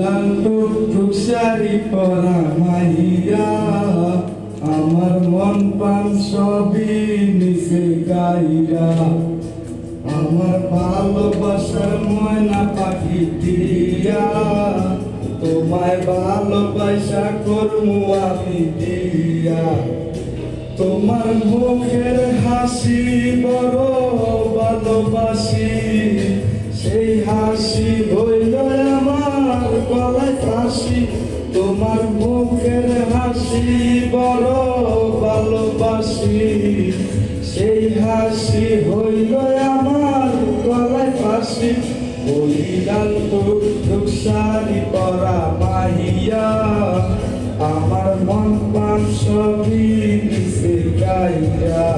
লাল টুকটুক শাড়ি পরা মাইয়া আমার মন প্রাণ সবই নিচে গাইয়া আমার ভালোবাসার ময়না পাখি দিয়া তোমায় ভালোবাসা করমু আমি দিয়া তোমার মুখের হাসি বড় ভালোবাসি সেই হাসি হইল আমার গলায় ফাঁসি তোমার মুখের হাসি বড় ভালোবাসি সেই হাসি হইল আমার গলায় ফাঁসি ওই লাল টুকটুক শাড়ি পরা মাইয়া আমার মন প্রাণ সবই নিচে গাইয়া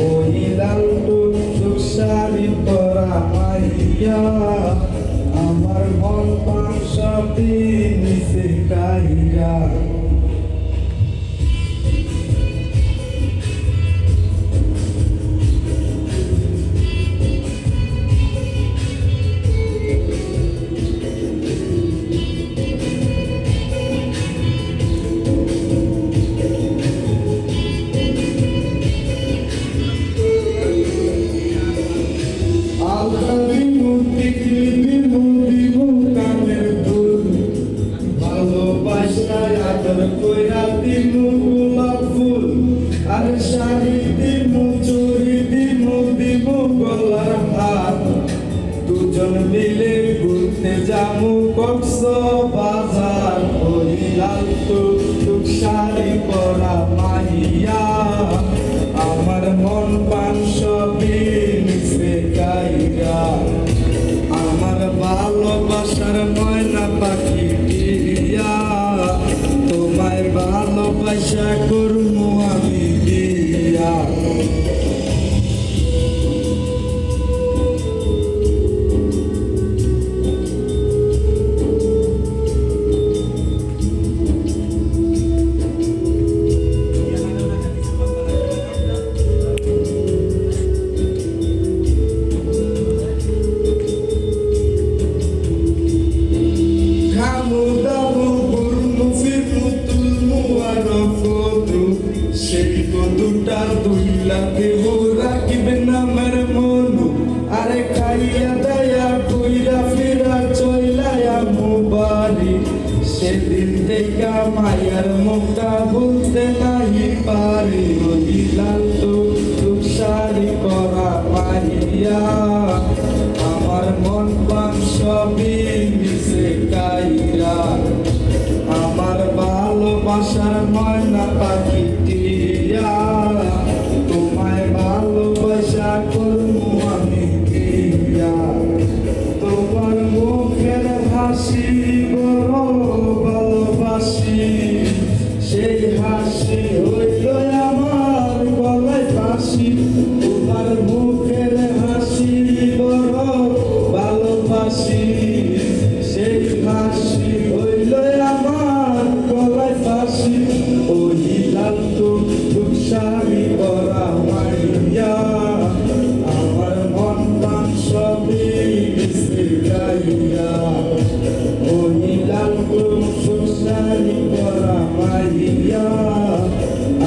ওই লাল টুকটুক শাড়ি পরা মাইয়া আমার মন প্রাণ সবই নিচে গাইয়া কইরা দিমু গোলাপ ফুল আর শাড়ি দিমু চুড়ি দিমু গলার হার দুজন মিলে ঘুরতে যামু কক্সবাজার ওই লাল টুকটুক শাড়ি পরা মাইয়া আমার মন প্রাণ সবই নিচে গাইয়া আমার ভালোবাসার ময়না পাখি দিয়া তোমায় ভালোবাসা করমু আমি দিয়া সেই কদুটা দুইলা দেব রাখবে নামের মনু আরে খাইয়া দয়া কইরা ফেরা চইলায়া মুবারি সেদিন দেখা মায়ার মুখটা বলতে নাহি পারি ওই লাল টুকটুক শাড়ি পরা মাইয়া আমার মন প্রাণ সবই মিশে গাইয়া আমার ভালোবাসার ময়না পাখি দিয়া তোমায় ভালোবাসা করমু আমি দিয়া তোমার মুখের হাসি বড় ভালোবাসি সেই হাসি হইল আমার গলায় ফাঁসি তোমার মুখের হাসি বড় ভালোবাসি সেই হাসি হইল আমার গলায় ফাঁসি ওই লাল টুকটুক শাড়ি পরা মাইয়া আমার মন প্রাণ সবই মিশে গাইয়া ওই লাল টুকটুক শাড়ি পরা মাইয়া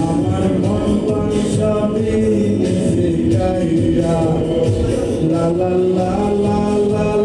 আমার মন প্রাণ সবই মিশে গাইয়া লা লা লা লা লা